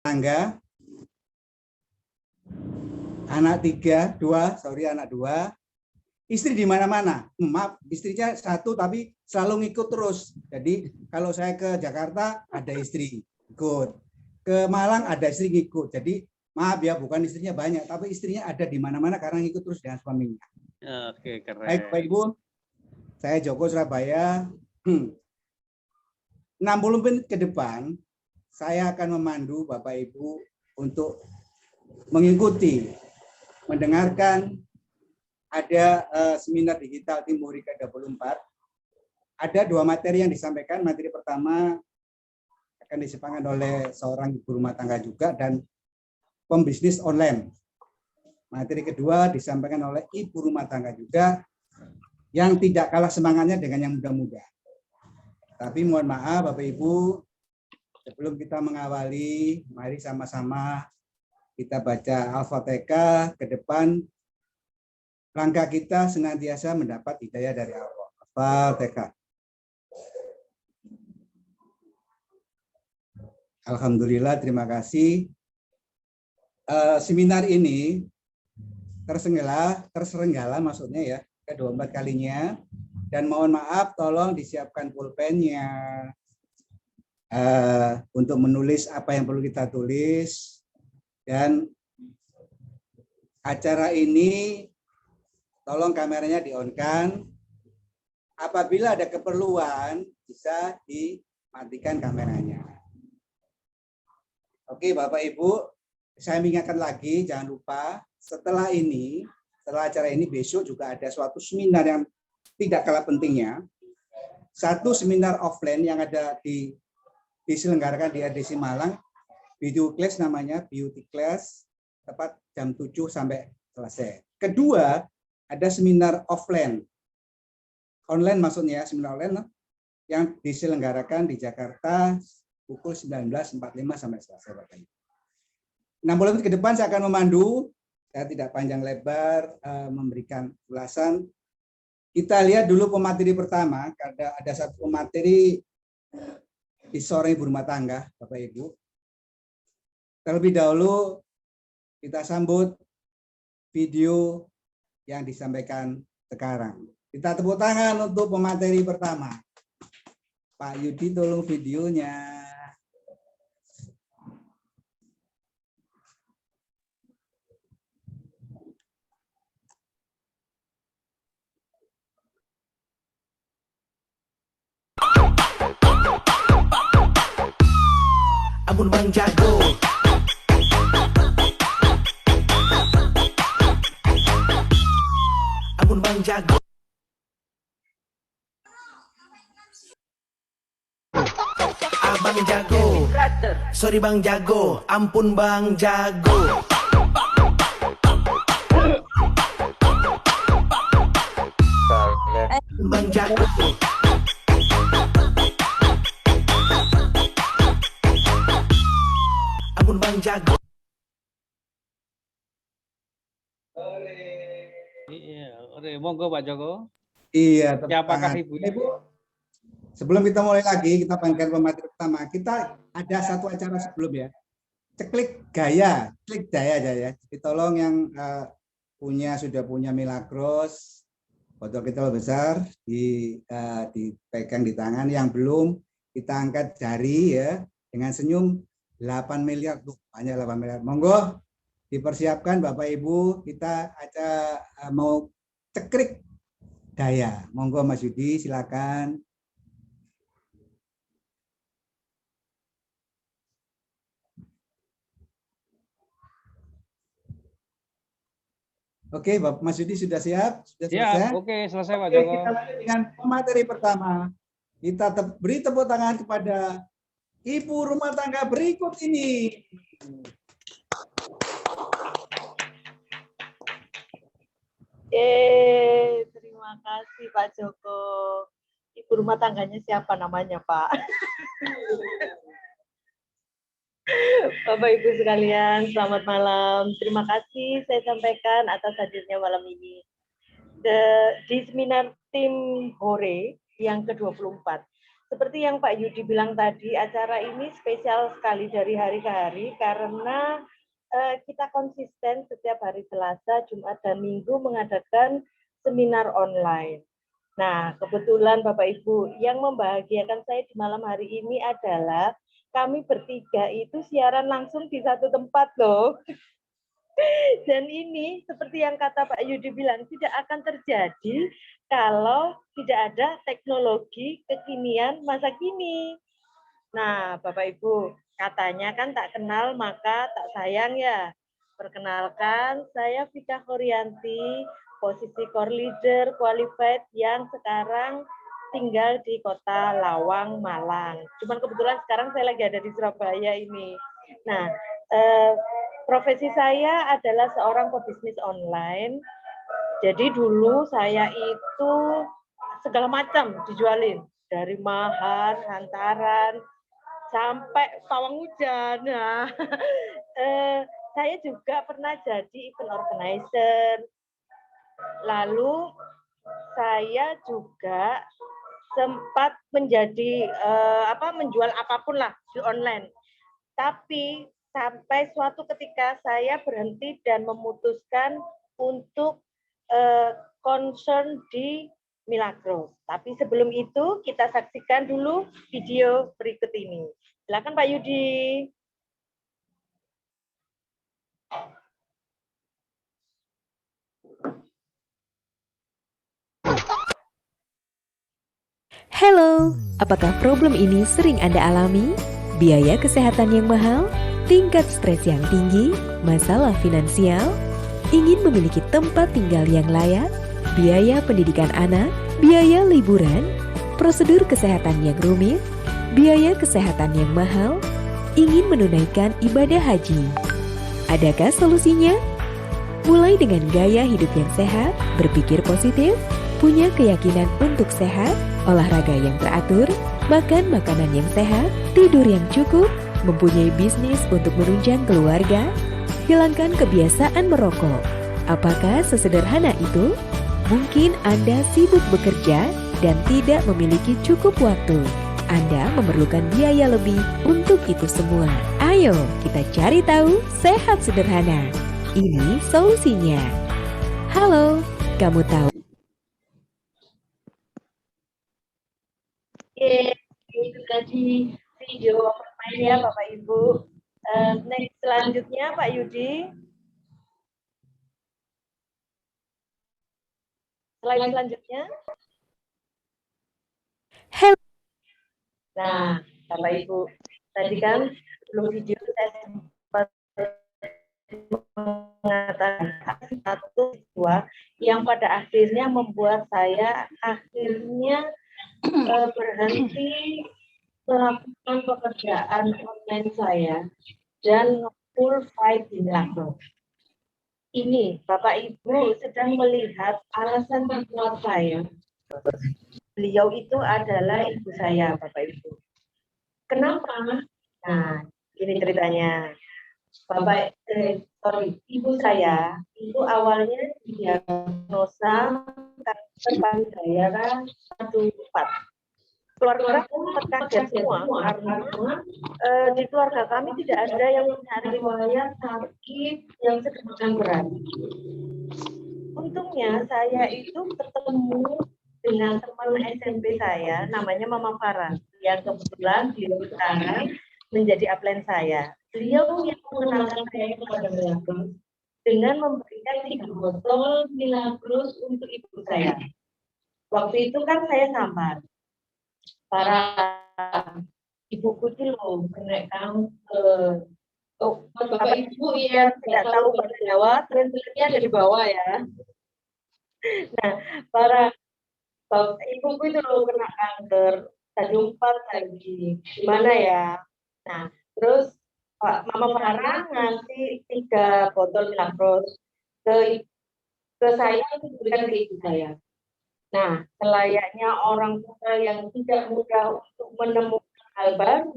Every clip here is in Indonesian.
tangga, anak anak dua, istri di mana-mana. Maaf, istrinya satu tapi selalu ngikut terus. Jadi kalau saya ke Jakarta ada istri ikut, ke Malang ada istri ngikut. Jadi maaf ya, bukan istrinya banyak, tapi istrinya ada di mana-mana karena ngikut terus dengan suaminya. Oke, keren. Baik Bapak Ibu, saya Joko Surabaya. 60 menit ke depan, saya akan memandu Bapak Ibu untuk mengikuti, mendengarkan ada seminar digital Tim Horeca 24. Ada dua materi yang disampaikan. Materi pertama akan disampaikan oleh seorang ibu rumah tangga juga dan pembisnis online. Materi kedua disampaikan oleh ibu rumah tangga juga yang tidak kalah semangatnya dengan yang muda-muda. Tapi mohon maaf Bapak Ibu, sebelum kita mengawali, mari sama-sama kita baca Al-Fatihah. Ke depan langkah kita senantiasa mendapat hidayah dari Allah. Al-Fatihah. Alhamdulillah, terima kasih. Seminar ini terselenggara maksudnya ya, ke-24 kalinya. Dan mohon maaf, tolong disiapkan pulpennya untuk menulis apa yang perlu kita tulis. Dan acara ini tolong kameranya di-on-kan. Apabila ada keperluan, bisa dimatikan kameranya. Oke, Bapak Ibu, saya mengingatkan lagi, jangan lupa setelah acara ini besok juga ada suatu seminar yang tidak kalah pentingnya. Satu seminar offline yang ada diselenggarakan di RDC Malang, video class namanya, beauty class, tepat jam 7 sampai selesai. Kedua, ada seminar offline. Online maksudnya, seminar online yang diselenggarakan di Jakarta pukul 19.45 sampai selesai. 60 menit ke depan saya akan memandu, saya tidak panjang lebar memberikan ulasan. Kita lihat dulu pemateri pertama, karena ada satu pemateri di seorang ibu rumah tangga, Bapak Ibu. Terlebih dahulu kita sambut video yang disampaikan sekarang. Kita tepuk tangan untuk pemateri pertama. Pak Yudi, tolong videonya. Ampun Bang Jago. Ampun Bang Jago. Abang Jago. Sorry Bang Jago. Ampun Bang Jago. Bang Jago. Ampun Bang Jago. Iya, monggo Pak Joko. Iya, Siapakah ibunya? Ibu, sebelum kita mulai lagi, kita panggil pemateri pertama. Kita ada satu acara sebelum ya. Klik gaya aja ya. Jadi tolong yang sudah punya Milagros, botol kecil besar dipegang di tangan. Yang belum, kita angkat jari ya dengan senyum. 8 miliar tuh, hanya 8 miliar. Monggo dipersiapkan Bapak Ibu, kita mau cekrik gaya. Monggo Mas Yudi, silakan. Oke, Bapak Mas Yudi sudah siap? Sudah selesai? Oke, selesai Pak Oke, Joko. kita lanjut dengan pemateri pertama. Kita beri tepuk tangan kepada ibu rumah tangga berikut ini. Terima kasih Pak Joko. Ibu rumah tangganya siapa namanya Pak? Bapak Ibu sekalian, selamat malam. Terima kasih saya sampaikan atas hadirnya malam ini. Di seminar tim Hore yang ke-24. seperti yang Pak Yudi bilang tadi, acara ini spesial sekali dari hari ke hari karena kita konsisten setiap hari Selasa, Jumat, dan Minggu mengadakan seminar online. Nah, kebetulan Bapak Ibu, yang membahagiakan saya di malam hari ini adalah kami bertiga itu siaran langsung di satu tempat loh. Dan ini seperti yang kata Pak Yudi bilang, tidak akan terjadi kalau tidak ada teknologi kekinian masa kini. Nah, Bapak Ibu, katanya kan tak kenal maka tak sayang ya. Perkenalkan, saya Vika Khorianti, posisi core leader qualified yang sekarang tinggal di kota Lawang, Malang. Cuman kebetulan sekarang saya lagi ada di Surabaya ini. Nah, profesi saya adalah seorang pebisnis online. Jadi dulu saya itu segala macam dijualin. Dari mahar, hantaran, sampai pawang hujan. Nah, saya juga pernah jadi event organizer. Lalu saya juga sempat menjadi menjual apapun lah di online. Tapi sampai suatu ketika saya berhenti dan memutuskan untuk concern di Milagros. Tapi sebelum itu kita saksikan dulu video berikut ini. Silakan Pak Yudi. Halo, apakah problem ini sering Anda alami? Biaya kesehatan yang mahal, tingkat stres yang tinggi, masalah finansial, ingin memiliki tempat tinggal yang layak, biaya pendidikan anak, biaya liburan, prosedur kesehatan yang rumit, biaya kesehatan yang mahal, ingin menunaikan ibadah haji. Adakah solusinya? Mulai dengan gaya hidup yang sehat, berpikir positif, punya keyakinan untuk sehat, olahraga yang teratur, makan makanan yang sehat, tidur yang cukup, mempunyai bisnis untuk menunjang keluarga, hilangkan kebiasaan merokok. Apakah sesederhana itu? Mungkin Anda sibuk bekerja dan tidak memiliki cukup waktu. Anda memerlukan biaya lebih untuk itu semua. Ayo kita cari tahu sehat sederhana. Ini solusinya. Halo, kamu tahu? Oke, itu tadi video permainnya Bapak Ibu. Next selanjutnya Pak Yudi. Slide selanjutnya. Hello. Nah, Bapak Ibu, tadi kan sebelum video saya sempat mengatakan satu dua yang pada akhirnya membuat saya akhirnya berhenti melakukan pekerjaan online saya dan full fight di Milagros. Ini Bapak Ibu sedang melihat alasan terkuat saya. Beliau itu adalah ibu saya, Bapak Ibu. Kenapa? Nah, ini ceritanya. Ibu saya itu awalnya didiagnosa kanker payudara stadium 4. Keluarga sempat kaget semua karena di keluarga kami tidak ada yang punya riwayat sakit yang sedemikian berat. Untungnya saya itu ketemu dengan teman SMP saya, namanya Mama Farah, yang kebetulan beliau sekarang menjadi upline saya. Beliau yang mengenalkan saya kepada Milagros dengan memberikan 3 botol Milagros untuk ibu saya. Waktu itu kan saya samar. Para ibuku itu loh, kena kanker. Bapak Ibu yang tidak tahu bahasa Jawa, translate-nya ada di bawah ya. Nah, para ibuku itu loh kena kanker stadium 4 lagi. Gimana ya? Nah, terus Pak Mama Farah ngasih 3 botol Milagros ke saya untuk diberikan ke ibu saya. Nah, selayaknya orang tua yang tidak mudah untuk menemukan hal baru,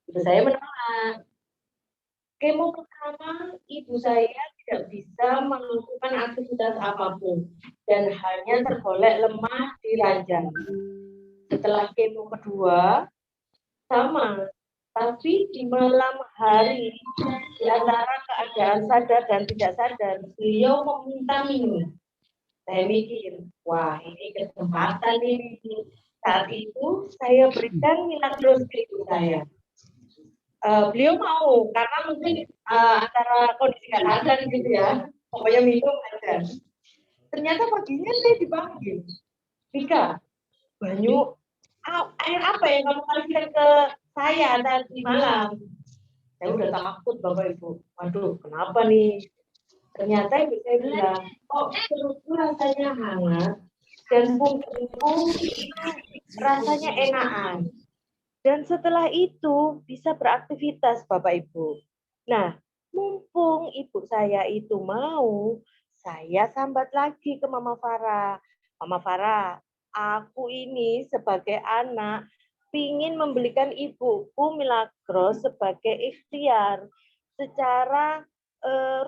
ibu saya menolak. Kemo pertama, ibu saya tidak bisa melakukan aktivitas apapun dan hanya tergolek lemah di ranjang. Setelah kemo kedua, sama. Tapi di malam hari, di antara keadaan sadar dan tidak sadar, beliau meminta minum. Saya mikir, wah ini kesempatan ini. Saat itu saya berikan Milagros ke ibu saya. Beliau mau, karena mungkin antara kondisi gak sadar gitu ya, pokoknya minum aja. Ternyata paginya saya dipanggil, Vika, banyu, air apa yang kamu kasihkan ke saya tadi malam? Saya udah takut Bapak Ibu, waduh kenapa nih? Ternyata ibu saya bilang, oh perutku rasanya hangat, dan punggungku rasanya enakan. Dan setelah itu bisa beraktivitas Bapak Ibu. Nah, mumpung ibu saya itu mau, saya sambat lagi ke Mama Farah. Mama Farah, aku ini sebagai anak ingin membelikan ibuku Milagros sebagai ikhtiar secara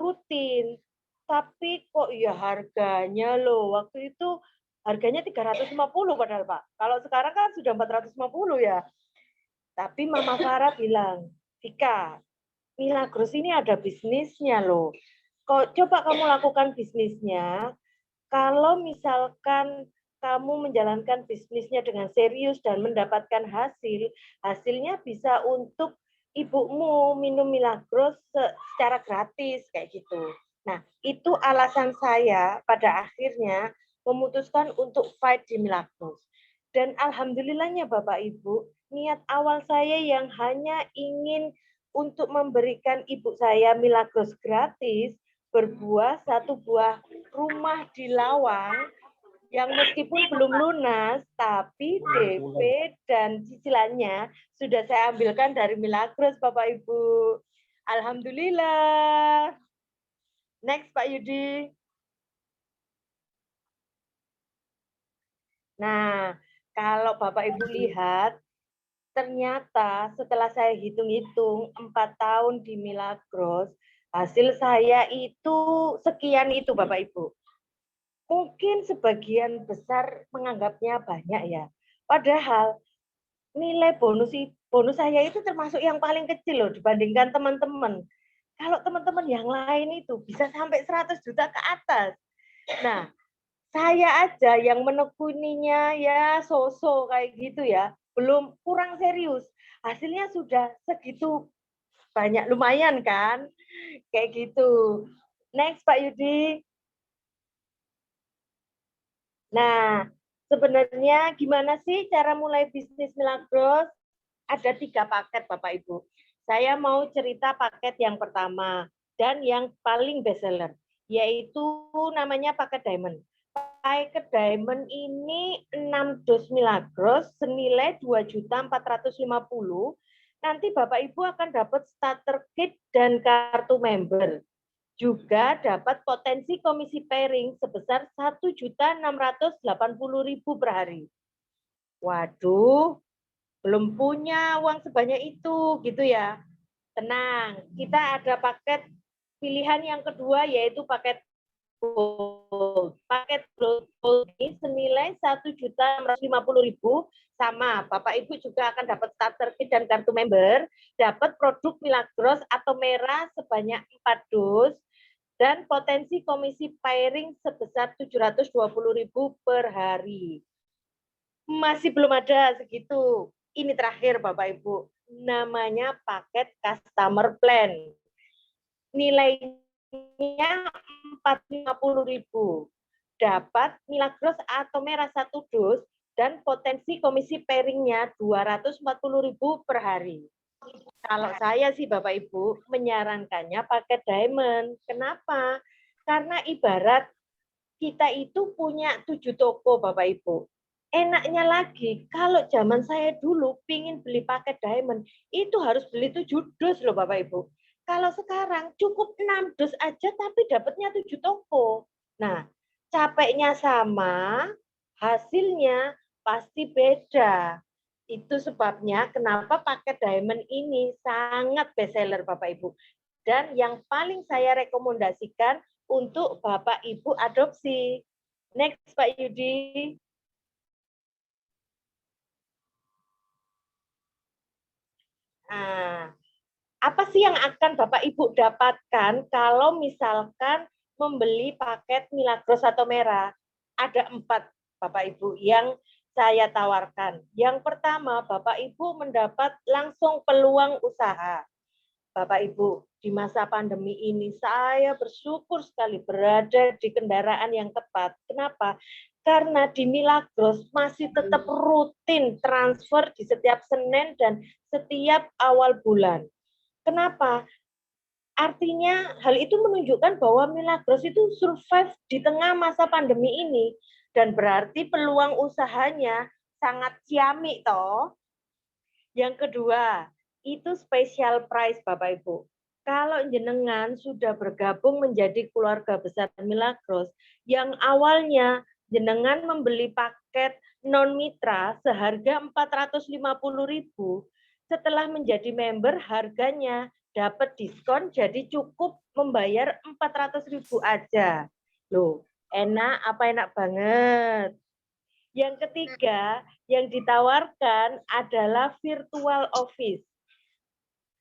rutin. Tapi kok ya harganya loh, waktu itu harganya 350 padahal Pak. Kalau sekarang kan sudah 450 ya. Tapi Mama Farah bilang, Vika, Milagros ini ada bisnisnya loh. Coba kamu lakukan bisnisnya. Kalau misalkan kamu menjalankan bisnisnya dengan serius dan mendapatkan hasil, hasilnya bisa untuk ibumu minum Milagros secara gratis kayak gitu. Nah, itu alasan saya pada akhirnya memutuskan untuk fight di Milagros. Dan alhamdulillahnya Bapak Ibu, niat awal saya yang hanya ingin untuk memberikan ibu saya Milagros gratis, berbuah satu buah rumah di Lawang yang meskipun belum lunas, tapi DP dan cicilannya sudah saya ambilkan dari Milagros Bapak Ibu. Alhamdulillah. Next Pak Yudi. Nah, kalau Bapak Ibu lihat, ternyata setelah saya hitung-hitung 4 tahun di Milagros, hasil saya itu sekian itu Bapak Ibu. Mungkin sebagian besar menganggapnya banyak ya. Padahal nilai bonus saya itu termasuk yang paling kecil loh dibandingkan teman-teman. Kalau teman-teman yang lain itu bisa sampai 100 juta ke atas. Nah, saya aja yang menekuninya ya so-so kayak gitu ya, belum kurang serius. Hasilnya sudah segitu banyak, lumayan kan? Kayak gitu. Next Pak Yudi. Nah, sebenarnya gimana sih cara mulai bisnis Milagros? Ada 3 paket Bapak Ibu. Saya mau cerita paket yang pertama dan yang paling best seller, yaitu namanya paket Diamond. Paket Diamond ini 6 dos Milagros senilai 2.450.000. Nanti Bapak Ibu akan dapat starter kit dan kartu member. Juga dapat potensi komisi pairing sebesar 1.680.000 per hari. Waduh, belum punya uang sebanyak itu gitu ya. Tenang, kita ada paket pilihan yang kedua yaitu paket Gold. Paket Gold ini senilai 1.650.000 sama. Bapak Ibu juga akan dapat starter kit dan kartu member, dapat produk Milagros atau merah sebanyak 4 dus dan potensi komisi pairing sebesar 720.000 per hari. Masih belum ada segitu. Ini terakhir Bapak Ibu. Namanya paket customer plan. Nilainya 450.000. Dapat Milagros atau merah 1 dus dan potensi komisi pairingnya 240.000 per hari. Kalau saya sih Bapak Ibu menyarankannya pakai Diamond. Kenapa? Karena ibarat kita itu punya 7 toko Bapak Ibu. Enaknya lagi, kalau zaman saya dulu pingin beli paket Diamond, itu harus beli 7 dus loh Bapak Ibu. Kalau sekarang cukup 6 dus aja tapi dapatnya 7 toko. Nah, capeknya sama, hasilnya pasti beda. Itu sebabnya kenapa paket Diamond ini sangat best seller Bapak Ibu. Dan yang paling saya rekomendasikan untuk Bapak Ibu adopsi. Next Pak Yudi. Nah, apa sih yang akan Bapak Ibu dapatkan kalau misalkan membeli paket Milagros atau Merah? Ada 4 Bapak Ibu yang saya tawarkan. Yang pertama, Bapak Ibu mendapat langsung peluang usaha. Bapak Ibu, di masa pandemi ini saya bersyukur sekali berada di kendaraan yang tepat. Kenapa? Karena di Milagros masih tetap rutin transfer di setiap Senin dan setiap awal bulan. Kenapa? Artinya hal itu menunjukkan bahwa Milagros itu survive di tengah masa pandemi ini. Dan berarti peluang usahanya sangat ciamik toh. Yang kedua, itu special price Bapak Ibu. Kalau jenengan sudah bergabung menjadi keluarga besar Milagros, yang awalnya jenengan membeli paket non-mitra seharga 450.000, setelah menjadi member harganya dapat diskon jadi cukup membayar 400.000 aja. Loh, enak apa enak banget. Yang ketiga, yang ditawarkan adalah virtual office.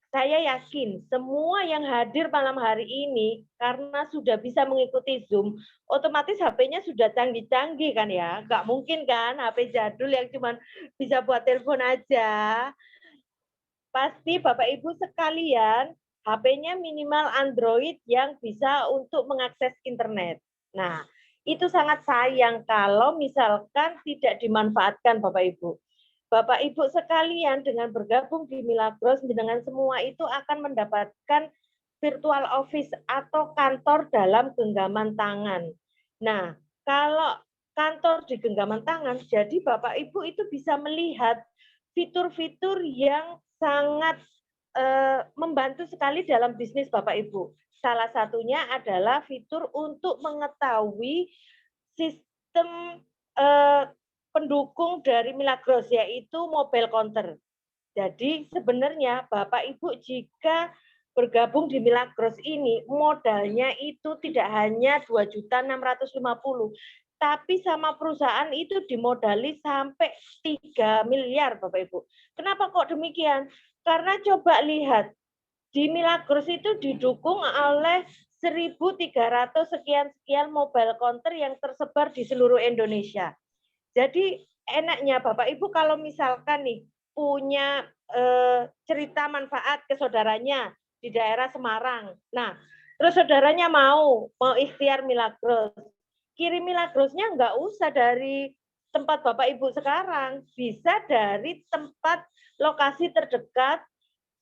Saya yakin semua yang hadir malam hari ini karena sudah bisa mengikuti Zoom, otomatis HP-nya sudah canggih-canggih kan ya. Nggak mungkin kan HP jadul yang cuma bisa buat telepon aja. Pasti Bapak Ibu sekalian, HP-nya minimal Android yang bisa untuk mengakses internet. Nah, itu sangat sayang kalau misalkan tidak dimanfaatkan Bapak Ibu. Bapak Ibu sekalian dengan bergabung di Milagros dengan semua itu akan mendapatkan virtual office atau kantor dalam genggaman tangan. Nah, kalau kantor di genggaman tangan, jadi Bapak Ibu itu bisa melihat fitur-fitur yang sangat membantu sekali dalam bisnis Bapak Ibu. Salah satunya adalah fitur untuk mengetahui sistem pendukung dari Milagros, yaitu mobile counter. Jadi sebenarnya Bapak Ibu jika bergabung di Milagros ini, modalnya itu tidak hanya 2.650.000, tapi sama perusahaan itu dimodali sampai 3 miliar Bapak Ibu. Kenapa kok demikian? Karena coba lihat, di Milagros itu didukung oleh 1.300 sekian mobile counter yang tersebar di seluruh Indonesia. Jadi enaknya Bapak Ibu kalau misalkan nih punya cerita manfaat ke saudaranya di daerah Semarang. Nah, terus saudaranya mau ikhtiar Milagros. Kirim Milagrosnya nggak usah dari tempat Bapak Ibu sekarang, bisa dari tempat lokasi terdekat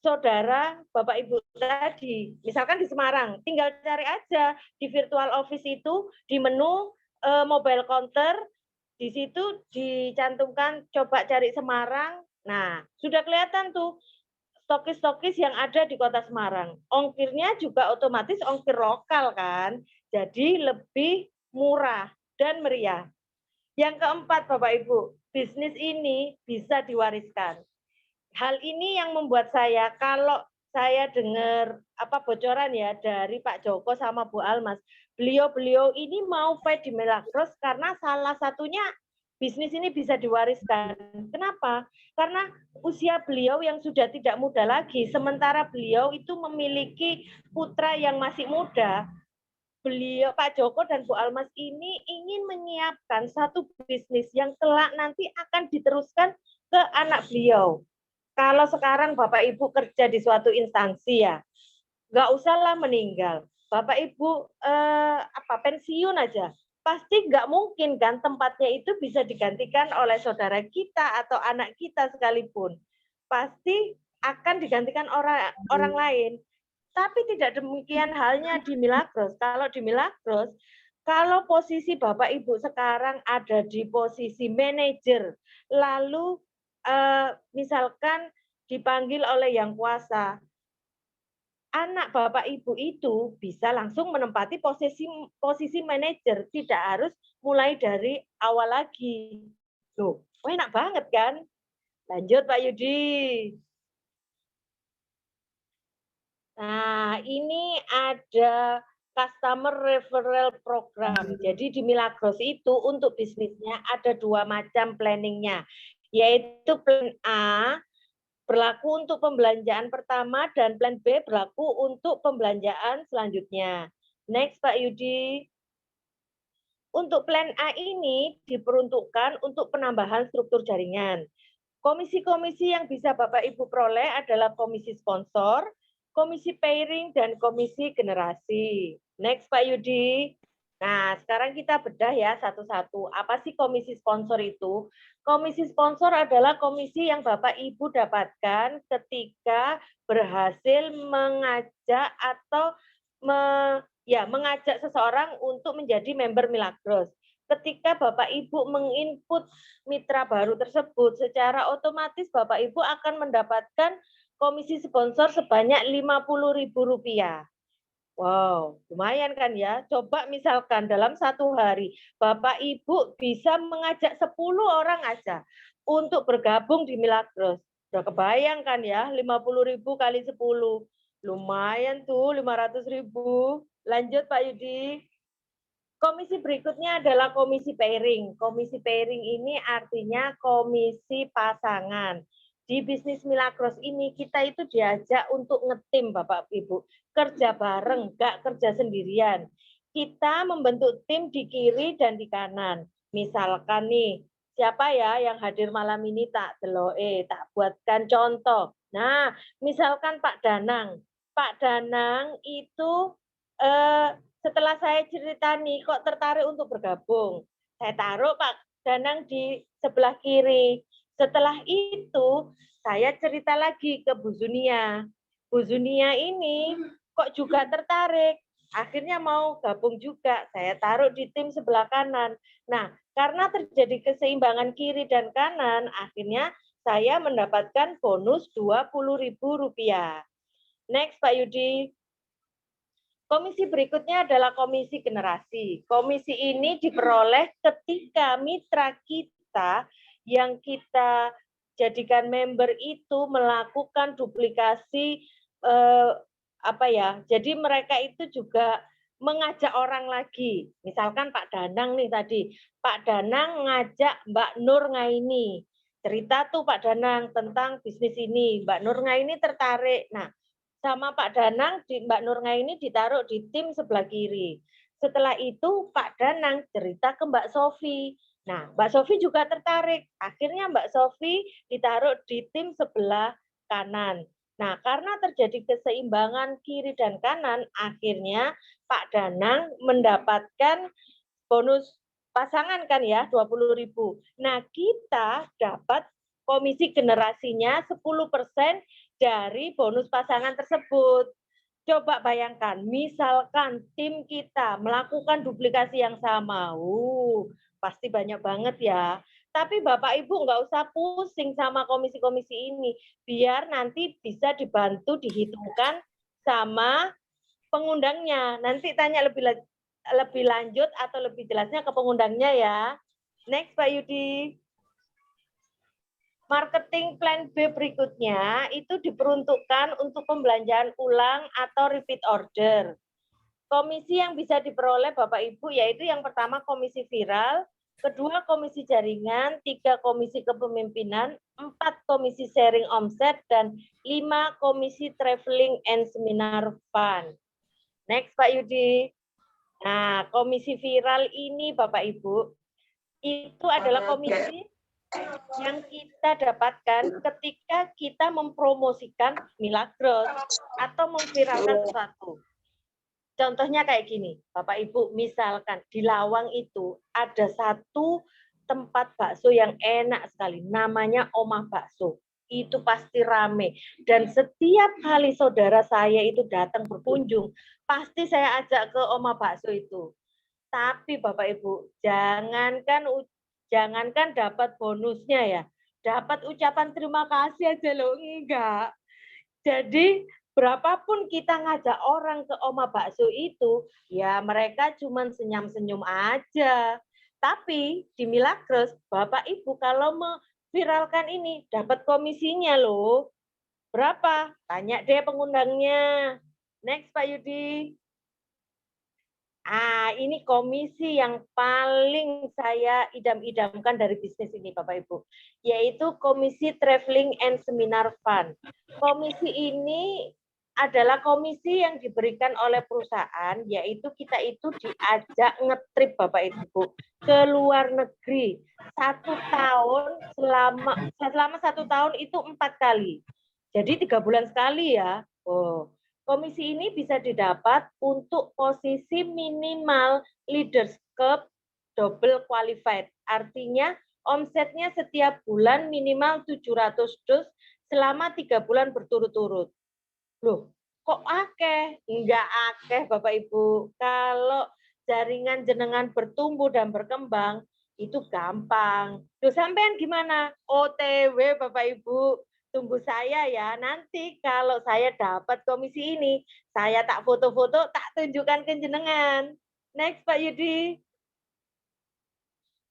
saudara Bapak Ibu tadi. Misalkan di Semarang, tinggal cari aja di virtual office itu, di menu mobile counter, di situ dicantumkan coba cari Semarang. Nah, sudah kelihatan tuh stokis-stokis yang ada di Kota Semarang. Ongkirnya juga otomatis ongkir lokal kan. Jadi lebih murah dan meriah. Yang keempat Bapak Ibu, bisnis ini bisa diwariskan. Hal ini yang membuat saya, kalau saya dengar bocoran ya dari Pak Joko sama Bu Almas, beliau ini mau fight di Milagros karena salah satunya bisnis ini bisa diwariskan. Kenapa? Karena usia beliau yang sudah tidak muda lagi, sementara beliau itu memiliki putra yang masih muda. Beliau, Pak Joko dan Bu Almas ini ingin menyiapkan satu bisnis yang kelak nanti akan diteruskan ke anak beliau. Kalau sekarang Bapak Ibu kerja di suatu instansi ya, nggak usahlah meninggal. Bapak Ibu pensiun aja, pasti nggak mungkin kan tempatnya itu bisa digantikan oleh saudara kita atau anak kita sekalipun. Pasti akan digantikan orang lain. Tapi tidak demikian halnya di Milagros. Kalau di Milagros, kalau posisi Bapak Ibu sekarang ada di posisi manajer, lalu misalkan dipanggil oleh yang kuasa, anak Bapak Ibu itu bisa langsung menempati posisi manajer, tidak harus mulai dari awal lagi. Loh, enak banget kan? Lanjut Pak Yudi. Nah, ini ada customer referral program. Jadi di Milagros itu untuk bisnisnya ada 2 macam planningnya, yaitu plan A, berlaku untuk pembelanjaan pertama dan plan B berlaku untuk pembelanjaan selanjutnya. Next, Pak Yudi. Untuk plan A ini diperuntukkan untuk penambahan struktur jaringan. Komisi-komisi yang bisa Bapak Ibu peroleh adalah komisi sponsor, komisi pairing, dan komisi generasi. Next, Pak Yudi. Nah, sekarang kita bedah ya satu-satu. Apa sih komisi sponsor itu? Komisi sponsor adalah komisi yang Bapak Ibu dapatkan ketika berhasil mengajak atau mengajak seseorang untuk menjadi member Milagros. Ketika Bapak Ibu menginput mitra baru tersebut, secara otomatis Bapak Ibu akan mendapatkan komisi sponsor sebanyak Rp50.000. Wow, lumayan kan ya? Coba misalkan dalam satu hari, Bapak Ibu bisa mengajak 10 orang aja untuk bergabung di Milagros. Udah kebayang kan ya, 50.000 kali 10. Lumayan tuh, 500.000. Lanjut Pak Yudi. Komisi berikutnya adalah komisi pairing. Komisi pairing ini artinya komisi pasangan. Di bisnis Milagros ini kita itu diajak untuk ngetim Bapak Ibu. Kerja bareng, nggak kerja sendirian. Kita membentuk tim di kiri dan di kanan. Misalkan nih, siapa ya yang hadir malam ini tak buatkan contoh. Nah, misalkan Pak Danang. Pak Danang itu setelah saya cerita nih kok tertarik untuk bergabung. Saya taruh Pak Danang di sebelah kiri. Setelah itu, saya cerita lagi ke Bu Zunia. Bu Zunia ini kok juga tertarik. Akhirnya mau gabung juga. Saya taruh di tim sebelah kanan. Nah, karena terjadi keseimbangan kiri dan kanan, akhirnya saya mendapatkan bonus Rp20.000. Next, Pak Yudi. Komisi berikutnya adalah komisi generasi. Komisi ini diperoleh ketika mitra kita yang kita jadikan member itu melakukan duplikasi jadi mereka itu juga mengajak orang lagi. Misalkan Pak Danang nih tadi, Pak Danang ngajak Mbak Nur Ngaini. Cerita tuh Pak Danang tentang bisnis ini. Mbak Nur Ngaini tertarik. Nah, sama Pak Danang, Mbak Nur Ngaini ditaruh di tim sebelah kiri. Setelah itu Pak Danang cerita ke Mbak Sofi. Nah, Mbak Sofi juga tertarik. Akhirnya Mbak Sofi ditaruh di tim sebelah kanan. Nah, karena terjadi keseimbangan kiri dan kanan, akhirnya Pak Danang mendapatkan bonus pasangan kan ya, 20.000. Nah, kita dapat komisi generasinya 10% dari bonus pasangan tersebut. Coba bayangkan, misalkan tim kita melakukan duplikasi yang sama. Pasti banyak banget ya. Tapi Bapak Ibu nggak usah pusing sama komisi-komisi ini. Biar nanti bisa dibantu dihitungkan sama pengundangnya. Nanti tanya lebih lanjut atau lebih jelasnya ke pengundangnya ya. Next Pak Yudi. Marketing plan B berikutnya itu diperuntukkan untuk pembelanjaan ulang atau repeat order. Komisi yang bisa diperoleh Bapak Ibu yaitu yang pertama komisi viral, kedua komisi jaringan, 3 komisi kepemimpinan, 4 komisi sharing omset, dan 5 komisi traveling and seminar fund. Next Pak Yudi. Nah, komisi viral ini Bapak Ibu, itu adalah komisi yang kita dapatkan ketika kita mempromosikan Milagros atau memviralkan sesuatu. Contohnya kayak gini, Bapak Ibu, misalkan di Lawang itu ada satu tempat bakso yang enak sekali, namanya Omah Bakso. Itu pasti rame. Dan setiap kali saudara saya itu datang berkunjung, pasti saya ajak ke Omah Bakso itu. Tapi Bapak Ibu, jangankan dapat bonusnya ya, dapat ucapan terima kasih aja loh, enggak. Jadi berapapun kita ngajak orang ke Omah Bakso itu, ya mereka cuma senyum-senyum aja. Tapi di Milagros, Bapak Ibu kalau memviralkan ini dapat komisinya loh. Berapa? Tanya deh pengundangnya. Next Pak Yudi. Ini komisi yang paling saya idam-idamkan dari bisnis ini, Bapak Ibu, yaitu Komisi Traveling and Seminar Fund. Komisi ini adalah komisi yang diberikan oleh perusahaan, yaitu kita itu diajak ngetrip Bapak Ibu ke luar negeri 1 tahun, selama 1 tahun itu 4 kali. Jadi 3 bulan sekali ya. Komisi ini bisa didapat untuk posisi minimal Leaders Cup double qualified. Artinya omsetnya setiap bulan minimal 700 dus selama 3 bulan berturut-turut. Loh, kok akeh? Enggak akeh Bapak Ibu. Kalau jaringan jenengan bertumbuh dan berkembang, itu gampang. Loh, sampean gimana? OTW Bapak Ibu. Tunggu saya ya, nanti kalau saya dapat komisi ini, saya tak foto-foto, tak tunjukkan ke jenengan. Next Pak Yudi.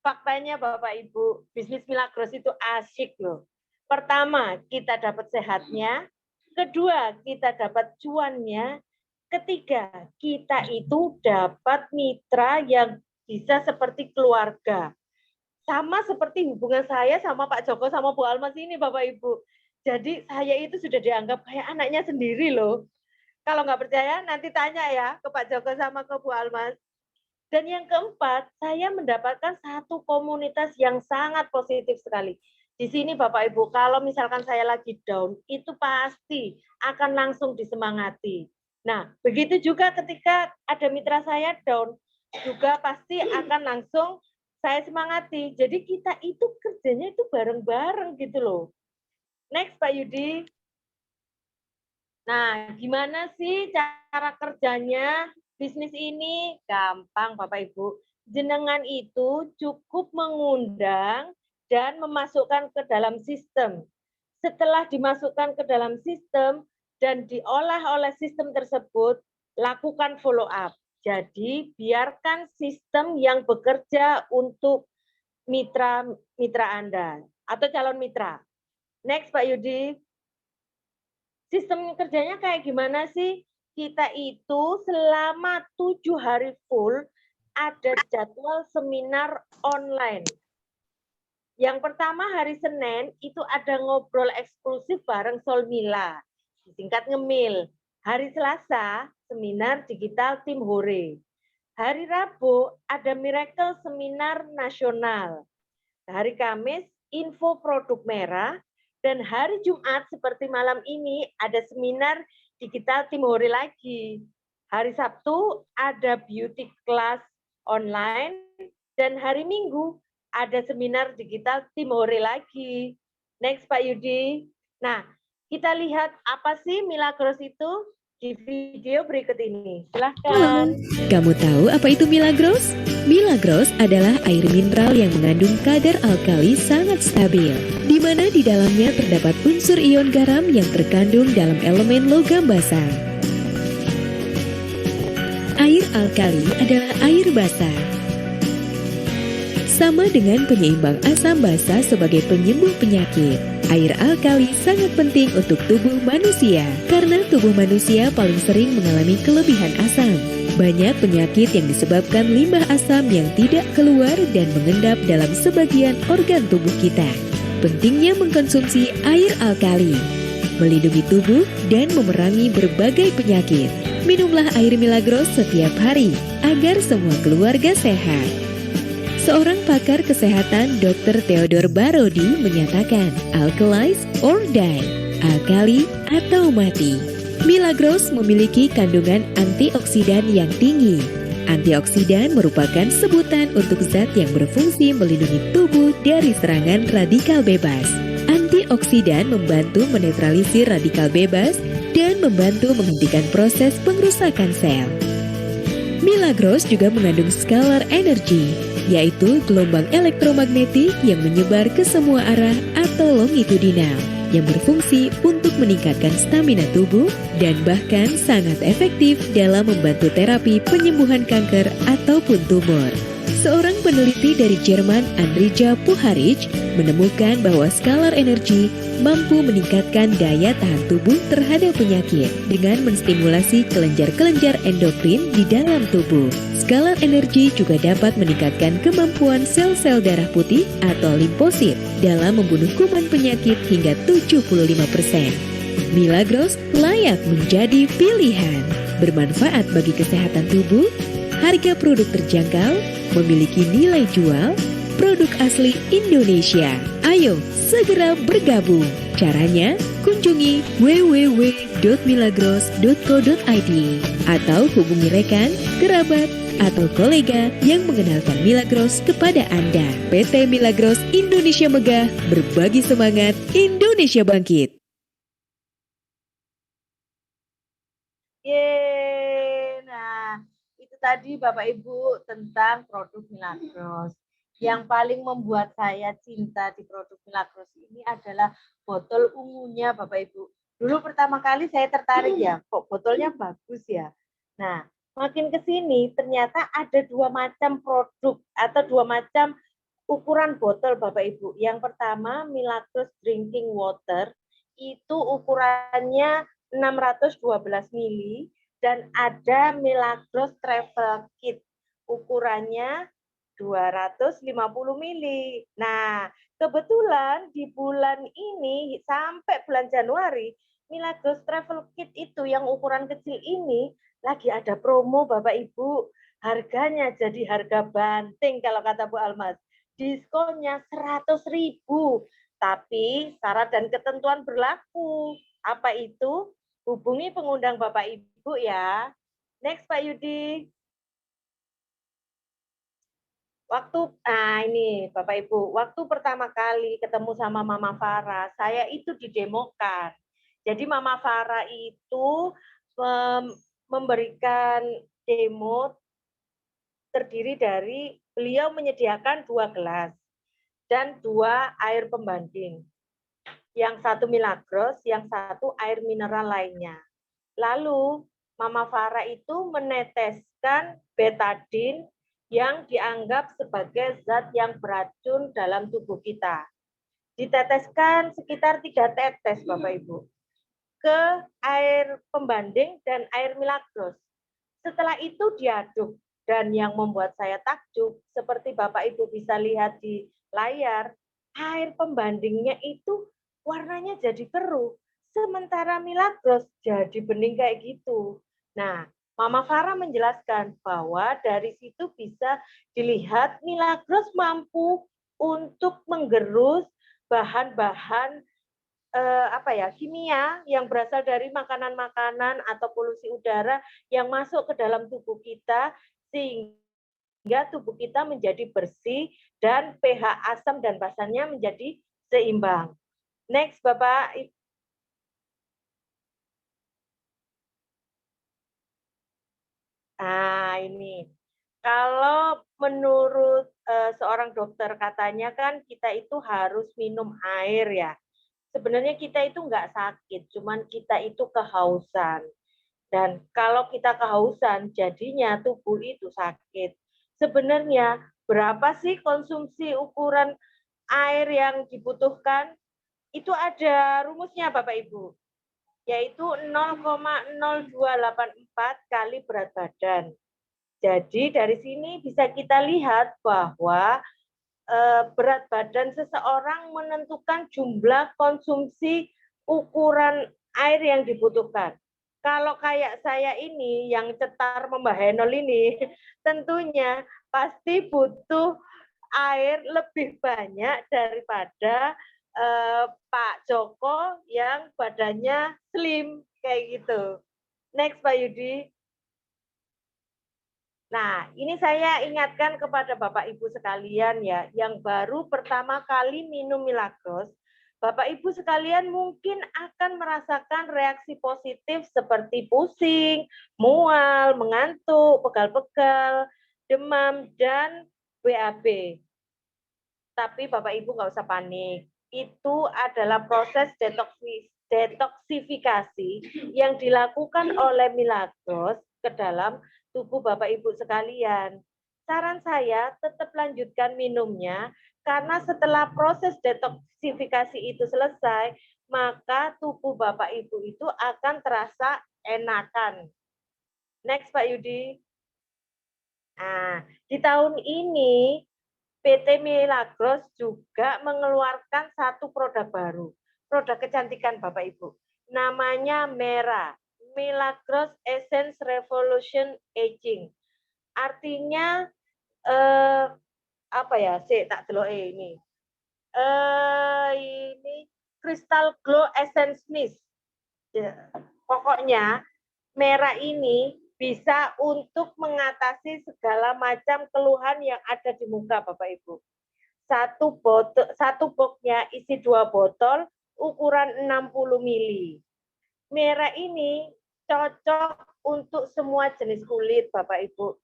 Faktanya Bapak Ibu, bisnis Milagros itu asyik loh. Pertama, kita dapat sehatnya. Kedua, kita dapat cuannya. Ketiga, kita itu dapat mitra yang bisa seperti keluarga. Sama seperti hubungan saya sama Pak Joko sama Bu Almas ini Bapak Ibu. Jadi saya itu sudah dianggap kayak anaknya sendiri loh. Kalau nggak percaya nanti tanya ya ke Pak Joko sama ke Bu Almas. Dan yang keempat, saya mendapatkan satu komunitas yang sangat positif sekali. Di sini Bapak Ibu, kalau misalkan saya lagi down, itu pasti akan langsung disemangati. Nah, begitu juga ketika ada mitra saya down, juga pasti akan langsung saya semangati. Jadi kita itu kerjanya itu bareng-bareng gitu loh. Next Pak Yudi. Nah, gimana sih cara kerjanya bisnis ini? Gampang Bapak Ibu. Jenengan itu cukup mengundang dan memasukkan ke dalam sistem. Setelah dimasukkan ke dalam sistem dan diolah oleh sistem tersebut, lakukan follow up. Jadi, biarkan sistem yang bekerja untuk mitra Anda atau calon mitra. Next Pak Yudi. Sistem kerjanya kayak gimana sih? Kita itu selama 7 hari full ada jadwal seminar online. Yang pertama hari Senin itu ada ngobrol eksklusif bareng Solmila, disingkat ngemil. Hari Selasa seminar digital tim Hore. Hari Rabu ada Miracle Seminar Nasional. Hari Kamis info produk merah. Dan hari Jumat seperti malam ini ada seminar digital tim Hore lagi. Hari Sabtu ada beauty class online. Dan hari Minggu ada seminar digital tim Hore lagi. Next Pak Yudi. Nah, kita lihat apa sih Milagros itu di video berikut ini. Silahkan. Kamu tahu apa itu Milagros? Milagros adalah air mineral yang mengandung kadar alkali sangat stabil, di mana di dalamnya terdapat unsur ion garam yang terkandung dalam elemen logam basa. Air alkali adalah air basa. Sama dengan penyeimbang asam basa sebagai penyembuh penyakit, air alkali sangat penting untuk tubuh manusia, karena tubuh manusia paling sering mengalami kelebihan asam. Banyak penyakit yang disebabkan limbah asam yang tidak keluar dan mengendap dalam sebagian organ tubuh kita. Pentingnya mengkonsumsi air alkali, melindungi tubuh dan memerangi berbagai penyakit. Minumlah air Milagros setiap hari agar semua keluarga sehat. Seorang pakar kesehatan Dr. Theodore Barodi menyatakan, alkalize or die, alkali atau mati. Milagros memiliki kandungan antioksidan yang tinggi. Antioksidan merupakan sebutan untuk zat yang berfungsi melindungi tubuh dari serangan radikal bebas. Antioksidan membantu menetralisir radikal bebas dan membantu menghentikan proses pengrusakan sel. Milagros juga mengandung scalar energy, yaitu gelombang elektromagnetik yang menyebar ke semua arah atau longitudinal, yang berfungsi untuk meningkatkan stamina tubuh dan bahkan sangat efektif dalam membantu terapi penyembuhan kanker ataupun tumor. Seorang peneliti dari Jerman, Andrija Puharic, menemukan bahwa scalar energy mampu meningkatkan daya tahan tubuh terhadap penyakit dengan menstimulasi kelenjar-kelenjar endokrin di dalam tubuh. Skalar energi juga dapat meningkatkan kemampuan sel-sel darah putih atau limfosit dalam membunuh kuman penyakit hingga 75%. Milagros layak menjadi pilihan. Bermanfaat bagi kesehatan tubuh, harga produk terjangkau, memiliki nilai jual, produk asli Indonesia. Ayo segera bergabung. Caranya, kunjungi www.milagros.co.id atau hubungi rekan, kerabat, atau kolega yang mengenalkan Milagros kepada Anda. PT Milagros Indonesia Megah, berbagi semangat, Indonesia bangkit. Yeay. Nah, itu tadi Bapak Ibu tentang produk Milagros. Yang paling membuat saya cinta di produk Milagros ini adalah botol ungunya Bapak Ibu. Dulu pertama kali saya tertarik ya, kok botolnya bagus ya. Nah, makin ke sini ternyata ada dua macam produk atau dua macam ukuran botol Bapak Ibu. Yang pertama Milagros Drinking Water, itu ukurannya 612 mili, dan ada Milagros Travel Kit ukurannya 250 mili. Nah, kebetulan di bulan ini sampai bulan Januari, Milagros Travel Kit itu yang ukuran kecil ini lagi ada promo Bapak Ibu. Harganya jadi harga banting kalau kata Bu Almas. Diskonnya 100.000. Tapi syarat dan ketentuan berlaku. Apa itu? Hubungi pengundang Bapak Ibu ya. Next Pak Yudi. Ini Bapak Ibu, waktu pertama kali ketemu sama Mama Farah, saya itu didemokan. Jadi Mama Farah itu memberikan demo terdiri dari beliau menyediakan 2 gelas dan 2 air pembanding. Yang satu Milagros, yang satu air mineral lainnya. Lalu Mama Farah itu meneteskan betadin yang dianggap sebagai zat yang beracun dalam tubuh kita. Diteteskan sekitar 3 tetes Bapak Ibu ke air pembanding dan air Milagros. Setelah itu diaduk, dan yang membuat saya takjub seperti Bapak Ibu bisa lihat di layar, air pembandingnya itu warnanya jadi keruh, sementara Milagros jadi bening kayak gitu. Nah, Mama Farah menjelaskan bahwa dari situ bisa dilihat Milagros mampu untuk menggerus bahan-bahan kimia yang berasal dari makanan-makanan atau polusi udara yang masuk ke dalam tubuh kita, sehingga tubuh kita menjadi bersih dan pH asam dan basanya menjadi seimbang. Next, Bapak. Ini. Kalau menurut seorang dokter katanya kan kita itu harus minum air ya. Sebenarnya kita itu nggak sakit, cuman kita itu kehausan. Dan kalau kita kehausan, jadinya tubuh itu sakit. Sebenarnya berapa sih konsumsi ukuran air yang dibutuhkan? Itu ada rumusnya Bapak Ibu, yaitu 0,0284 kali berat badan. Jadi dari sini bisa kita lihat bahwa berat badan seseorang menentukan jumlah konsumsi ukuran air yang dibutuhkan. Kalau kayak saya ini yang cetar Mbak Henol ini, tentunya pasti butuh air lebih banyak daripada Pak Joko yang badannya slim kayak gitu. Next Pak Yudi. Nah, ini saya ingatkan kepada Bapak Ibu sekalian ya, yang baru pertama kali minum Milagros, Bapak Ibu sekalian mungkin akan merasakan reaksi positif seperti pusing, mual, mengantuk, pegal-pegal, demam, dan BAB. Tapi Bapak Ibu nggak usah panik. Itu adalah proses detoksifikasi yang dilakukan oleh Milagros ke dalam tubuh Bapak Ibu sekalian. Saran saya tetap lanjutkan minumnya, karena setelah proses detoksifikasi itu selesai, maka tubuh Bapak Ibu itu akan terasa enakan. Next Pak Yudi. Nah, di tahun ini PT Milagros juga mengeluarkan satu produk baru, produk kecantikan Bapak Ibu. Namanya Mera, Milagros Essence Revolution Aging. Artinya apa ya? Tak delok ini. Ini Crystal Glow Essence Mist. Ya, pokoknya Mera ini bisa untuk mengatasi segala macam keluhan yang ada di muka Bapak Ibu. Satu boxnya isi 2 botol ukuran 60 ml. Mera ini cocok untuk semua jenis kulit Bapak Ibu.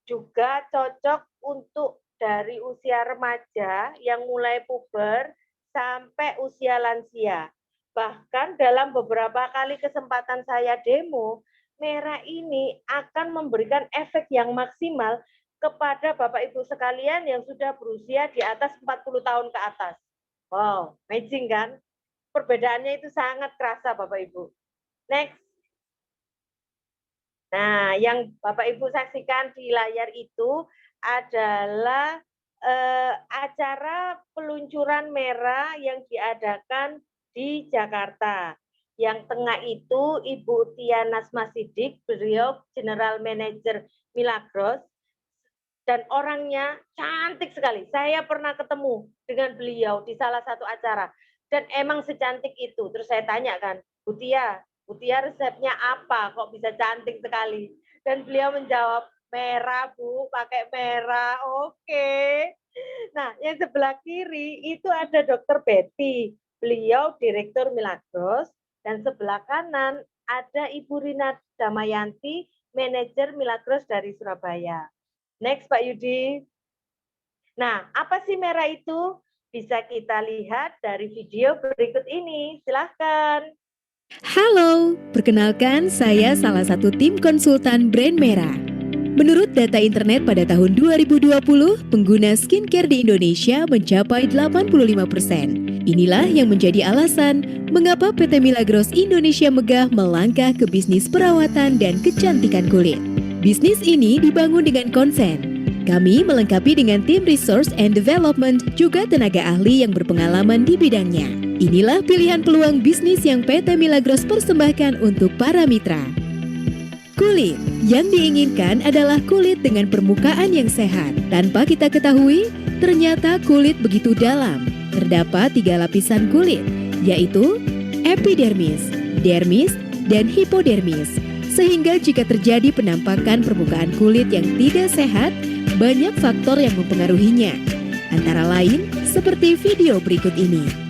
Juga cocok untuk dari usia remaja yang mulai puber sampai usia lansia. Bahkan dalam beberapa kali kesempatan saya demo, Mera ini akan memberikan efek yang maksimal kepada Bapak Ibu sekalian yang sudah berusia di atas 40 tahun ke atas. Wow, amazing kan? Perbedaannya itu sangat kerasa Bapak Ibu. Next. Nah, yang Bapak Ibu saksikan di layar itu adalah acara peluncuran Mera yang diadakan di Jakarta. Yang tengah itu Ibu Tia Nasma Sidik, beliau General Manager Milagros, dan orangnya cantik sekali. Saya pernah ketemu dengan beliau di salah satu acara, dan emang secantik itu. Terus saya tanya kan, Bu Tia resepnya apa? Kok bisa cantik sekali? Dan beliau menjawab, Mera Bu, pakai Mera, oke. Nah, yang sebelah kiri itu ada Dr. Betty, beliau Direktur Milagros. Dan sebelah kanan ada Ibu Rina Damayanti, manajer Milagros dari Surabaya. Next, Pak Yudi. Nah, apa sih Mera itu? Bisa kita lihat dari video berikut ini. Silahkan. Halo, perkenalkan saya salah satu tim konsultan brand Mera. Menurut data internet pada tahun 2020, pengguna skincare di Indonesia mencapai 85%. Inilah yang menjadi alasan mengapa PT Milagros Indonesia Megah melangkah ke bisnis perawatan dan kecantikan kulit. Bisnis ini dibangun dengan konsen. Kami melengkapi dengan tim resource and development juga tenaga ahli yang berpengalaman di bidangnya. Inilah pilihan peluang bisnis yang PT Milagros persembahkan untuk para mitra. Kulit yang diinginkan adalah kulit dengan permukaan yang sehat. Tanpa kita ketahui, ternyata kulit begitu dalam. Terdapat 3 lapisan kulit, yaitu epidermis, dermis, dan hipodermis. Sehingga jika terjadi penampakan permukaan kulit yang tidak sehat, banyak faktor yang mempengaruhinya. Antara lain seperti video berikut ini.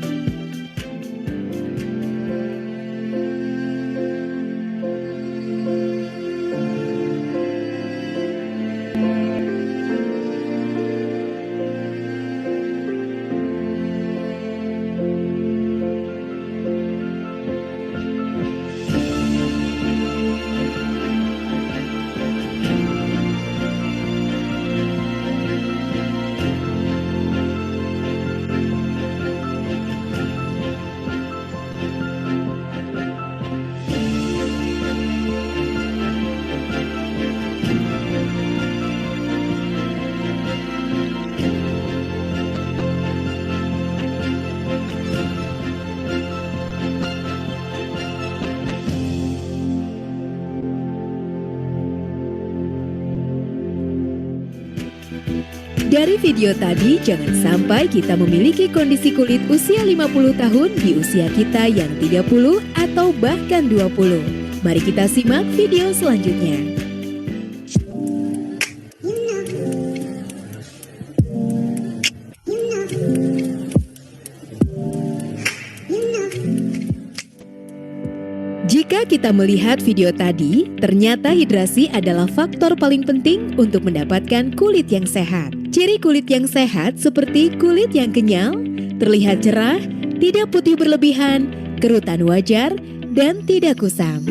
Dari video tadi, jangan sampai kita memiliki kondisi kulit usia 50 tahun di usia kita yang 30 atau bahkan 20. Mari kita simak video selanjutnya. Jika kita melihat video tadi, ternyata hidrasi adalah faktor paling penting untuk mendapatkan kulit yang sehat. Ciri kulit yang sehat seperti kulit yang kenyal, terlihat cerah, tidak putih berlebihan, kerutan wajar, dan tidak kusam.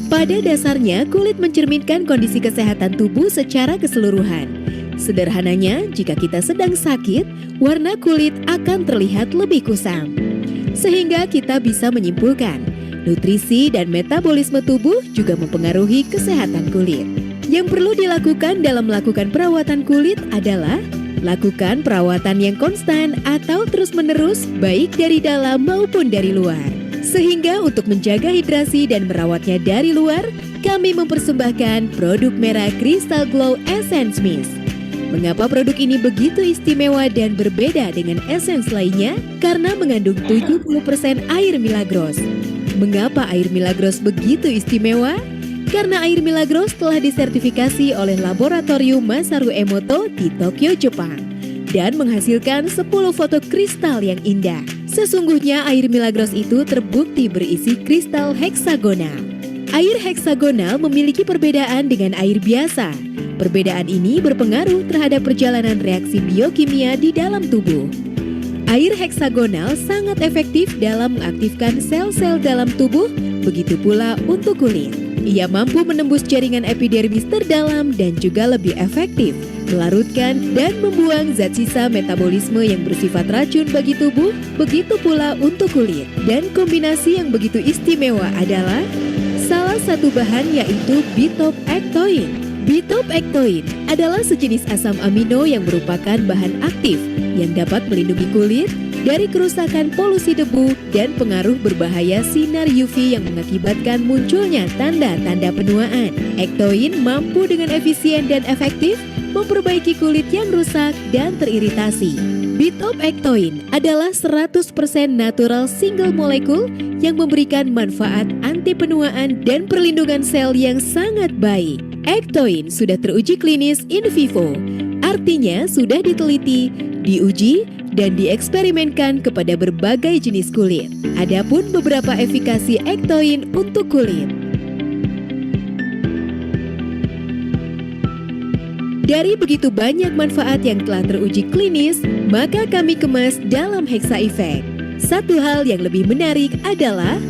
Pada dasarnya, kulit mencerminkan kondisi kesehatan tubuh secara keseluruhan. Sederhananya, jika kita sedang sakit, warna kulit akan terlihat lebih kusam. Sehingga kita bisa menyimpulkan, nutrisi dan metabolisme tubuh juga mempengaruhi kesehatan kulit. Yang perlu dilakukan dalam melakukan perawatan kulit adalah lakukan perawatan yang konstan atau terus-menerus baik dari dalam maupun dari luar. Sehingga untuk menjaga hidrasi dan merawatnya dari luar, kami mempersembahkan produk merah Crystal Glow Essence Mist. Mengapa produk ini begitu istimewa dan berbeda dengan essence lainnya? Karena mengandung 70% air Milagros. Mengapa air Milagros begitu istimewa? Karena air Milagros telah disertifikasi oleh Laboratorium Masaru Emoto di Tokyo, Jepang dan menghasilkan 10 foto kristal yang indah. Sesungguhnya air Milagros itu terbukti berisi kristal heksagonal. Air heksagonal memiliki perbedaan dengan air biasa. Perbedaan ini berpengaruh terhadap perjalanan reaksi biokimia di dalam tubuh. Air heksagonal sangat efektif dalam mengaktifkan sel-sel dalam tubuh, begitu pula untuk kulit. Ia mampu menembus jaringan epidermis terdalam dan juga lebih efektif melarutkan dan membuang zat sisa metabolisme yang bersifat racun bagi tubuh, begitu pula untuk kulit. Dan kombinasi yang begitu istimewa adalah salah satu bahan yaitu bitopektoin. Bitopektoin adalah sejenis asam amino yang merupakan bahan aktif yang dapat melindungi kulit dari kerusakan polusi debu dan pengaruh berbahaya sinar UV yang mengakibatkan munculnya tanda-tanda penuaan. Ektoin mampu dengan efisien dan efektif memperbaiki kulit yang rusak dan teriritasi. Bitopektoin adalah 100% natural single molekul yang memberikan manfaat anti penuaan dan perlindungan sel yang sangat baik. Ektoin sudah teruji klinis in vivo, artinya sudah diteliti, diuji, dan dieksperimenkan kepada berbagai jenis kulit. Adapun beberapa efikasi ektoin untuk kulit. Dari begitu banyak manfaat yang telah teruji klinis, maka kami kemas dalam Hexa Effect. Satu hal yang lebih menarik adalah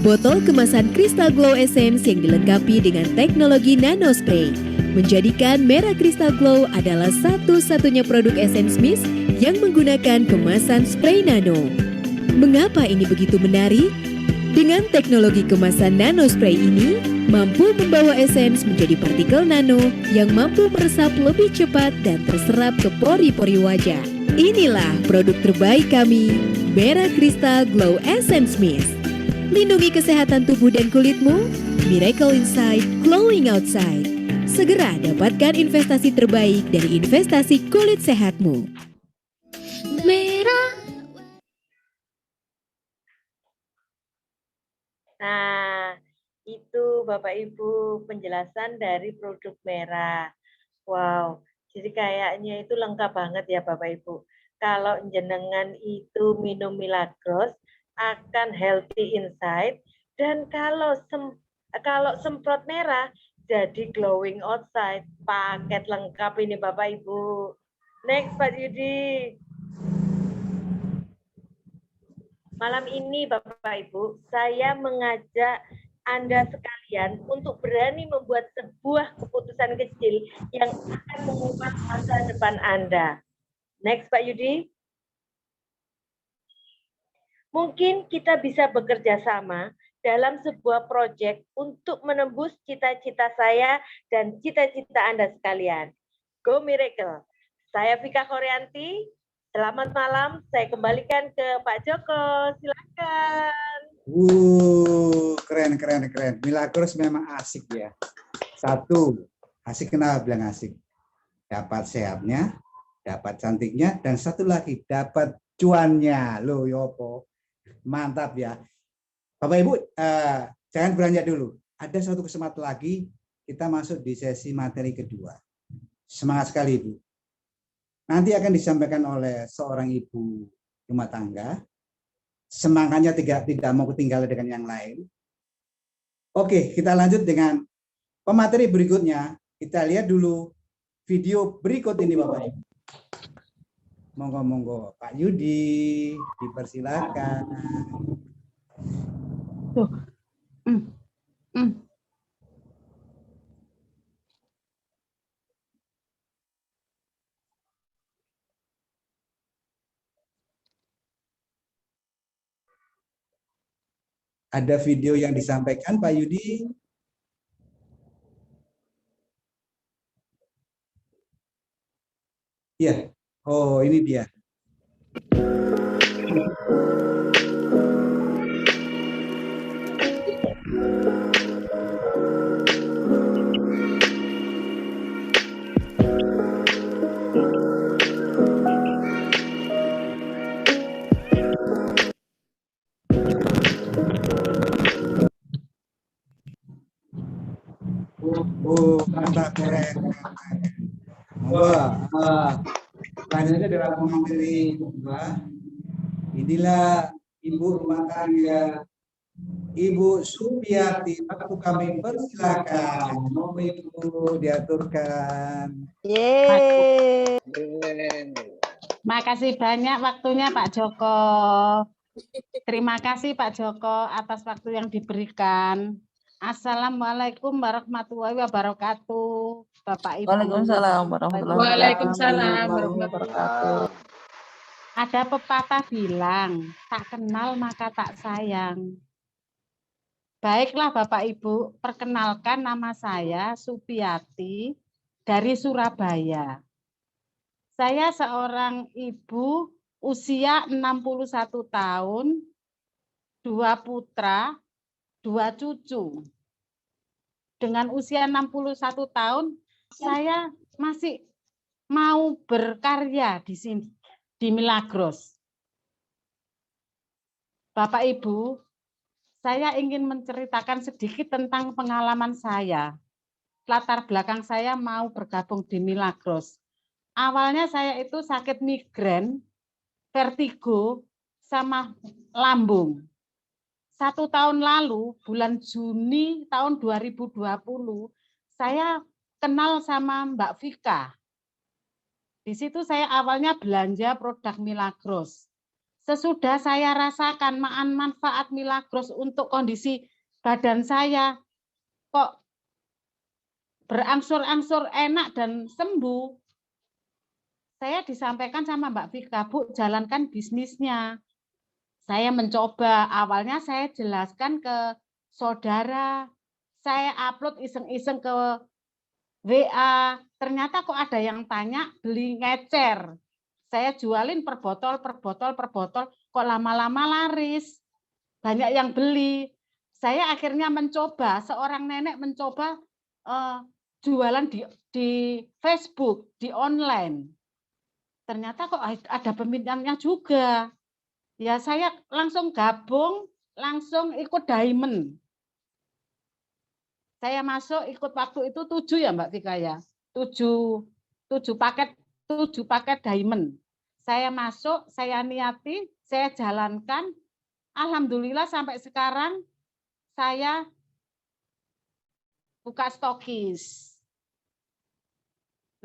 botol kemasan Crystal Glow Essence yang dilengkapi dengan teknologi nanospray, menjadikan merah Crystal Glow adalah satu-satunya produk Essence Mist yang menggunakan kemasan spray nano. Mengapa ini begitu menarik? Dengan teknologi kemasan nanospray ini, mampu membawa essence menjadi partikel nano yang mampu meresap lebih cepat dan terserap ke pori-pori wajah. Inilah produk terbaik kami, Merah Crystal Glow Essence Mist. Lindungi kesehatan tubuh dan kulitmu, miracle inside, glowing outside. Segera dapatkan investasi terbaik dari investasi kulit sehatmu. Merah. Nah, itu Bapak Ibu penjelasan dari produk merah. Wow, jadi kayaknya itu lengkap banget ya Bapak Ibu. Kalau jenengan itu minum Milagros akan healthy inside, dan kalau semprot merah jadi glowing outside. Paket lengkap ini Bapak Ibu. Next Pak Yudi. Malam ini Bapak Ibu, saya mengajak Anda sekalian untuk berani membuat sebuah keputusan kecil yang akan mengubah masa depan Anda. Next Pak Yudi. Mungkin kita bisa bekerja sama dalam sebuah proyek untuk menembus cita-cita saya dan cita-cita Anda sekalian. Go Miracle. Saya Vika Khorianti. Selamat malam, saya kembalikan ke Pak Joko, silakan. Keren. Milagros memang asik ya. Satu, asik kenapa bilang asik? Dapat sehatnya, dapat cantiknya, dan satu lagi dapat cuannya. Loh, Yopo. Mantap ya. Bapak Ibu, jangan beranjak dulu. Ada satu kesempatan lagi, kita masuk di sesi materi kedua. Semangat sekali Ibu. Nanti akan disampaikan oleh seorang ibu rumah tangga. Semangatnya tidak mau ketinggalan dengan yang lain. Oke, kita lanjut dengan pemateri berikutnya. Kita lihat dulu video berikut ini Bapak Ibu. Monggo, Pak Yudi, dipersilakan. Ada video yang disampaikan Pak Yudi? Iya. Oh, ini dia. Mantap, keren. Wah, selanjutnya adalah pemateri kedua. Inilah ibu rumah tangga, Ibu Supiati. Waktu kami persilakan. Mohon Ibu diaturkan. Makasih banyak waktunya Pak Joko. Terima kasih Pak Joko atas waktu yang diberikan. Assalamualaikum warahmatullahi wabarakatuh, Bapak Ibu. Waalaikumsalam warahmatullahi wabarakatuh. Ada pepatah bilang, tak kenal maka tak sayang. Baiklah Bapak Ibu, perkenalkan nama saya Supiati dari Surabaya. Saya seorang ibu usia 61 tahun, 2 putra, 2 cucu. Dengan usia 61 tahun, saya masih mau berkarya di sini, di Milagros. Bapak Ibu, saya ingin menceritakan sedikit tentang pengalaman saya. Latar belakang saya mau bergabung di Milagros. Awalnya saya itu sakit migrain, vertigo, sama lambung. 1 tahun lalu, bulan Juni tahun 2020, saya kenal sama Mbak Vika. Di situ saya awalnya belanja produk Milagros. Sesudah saya rasakan manfaat Milagros untuk kondisi badan saya, kok berangsur-angsur enak dan sembuh. Saya disampaikan sama Mbak Vika, Bu, jalankan bisnisnya. Saya mencoba, awalnya saya jelaskan ke saudara, saya upload iseng-iseng ke WA, ternyata kok ada yang tanya beli ngecer. Saya jualin per botol, kok lama-lama laris. Banyak yang beli. Saya akhirnya mencoba, seorang nenek mencoba jualan di Facebook, di online. Ternyata kok ada peminatnya juga. Ya saya langsung gabung, langsung ikut diamond. Saya masuk ikut waktu itu 7 ya Mbak Vika ya. 7 paket diamond. Saya masuk, saya niati, saya jalankan. Alhamdulillah sampai sekarang saya buka stokis.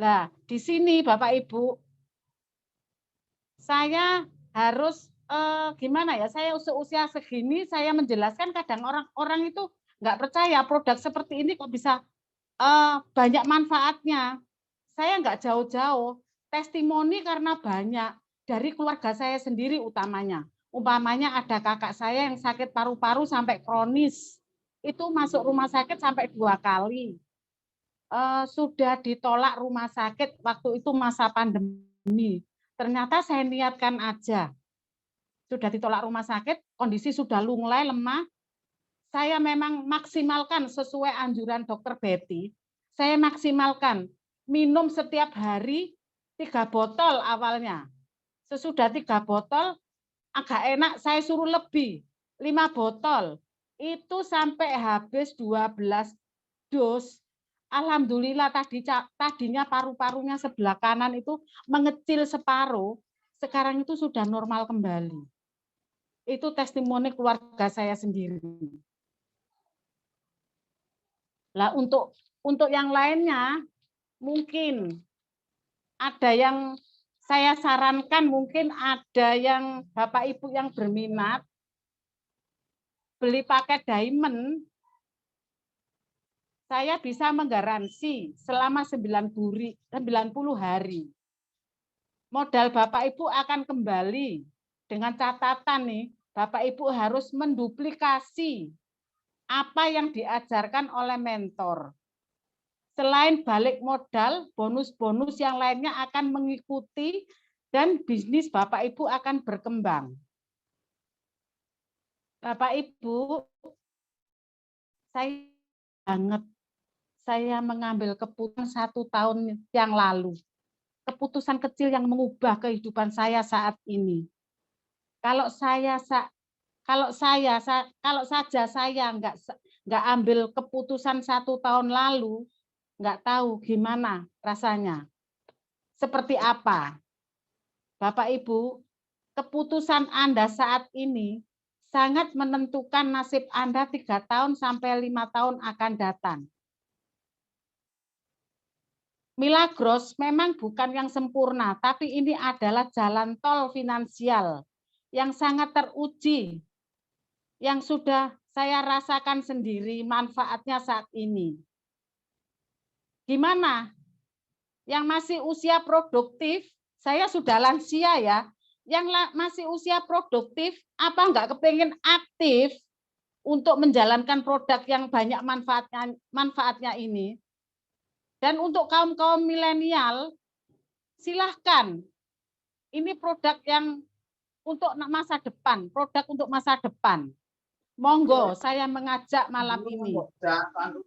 Nah, di sini Bapak Ibu, saya harus gimana ya, saya usia segini saya menjelaskan, kadang orang itu nggak percaya produk seperti ini kok bisa banyak manfaatnya. Saya nggak jauh-jauh, testimoni karena banyak dari keluarga saya sendiri utamanya. Umpamanya ada kakak saya yang sakit paru-paru sampai kronis, itu masuk rumah sakit sampai 2 kali. Sudah ditolak rumah sakit waktu itu masa pandemi. Ternyata saya niatkan aja. Sudah ditolak rumah sakit, kondisi sudah lunglai, lemah. Saya memang maksimalkan sesuai anjuran dokter Betty. Saya maksimalkan minum setiap hari 3 botol awalnya. Sesudah 3 botol, agak enak saya suruh lebih, 5 botol. Itu sampai habis 12 dos. Alhamdulillah tadinya paru-parunya sebelah kanan itu mengecil separuh, sekarang itu sudah normal kembali. Itu testimoni keluarga saya sendiri. Lah untuk yang lainnya mungkin ada yang saya sarankan, mungkin ada yang Bapak Ibu yang berminat beli paket diamond, saya bisa menggaransi selama 90 hari. Modal Bapak Ibu akan kembali. Dengan catatan nih, Bapak Ibu harus menduplikasi apa yang diajarkan oleh mentor. Selain balik modal, bonus-bonus yang lainnya akan mengikuti dan bisnis Bapak Ibu akan berkembang. Bapak Ibu, saya mengambil keputusan 1 tahun yang lalu. Keputusan kecil yang mengubah kehidupan saya saat ini. Kalau saja saya nggak ambil keputusan 1 tahun lalu, nggak tahu gimana rasanya. Seperti apa? Bapak Ibu, keputusan Anda saat ini sangat menentukan nasib Anda 3 tahun sampai 5 tahun akan datang. Milagros memang bukan yang sempurna, tapi ini adalah jalan tol finansial yang sangat teruji, yang sudah saya rasakan sendiri manfaatnya saat ini. Gimana? Yang masih usia produktif, saya sudah lansia ya, yang masih usia produktif, apa enggak kepengen aktif untuk menjalankan produk yang banyak manfaatnya ini? Dan untuk kaum-kaum milenial, silahkan. Ini produk yang untuk masa depan, produk untuk masa depan. Monggo, saya mengajak malam ini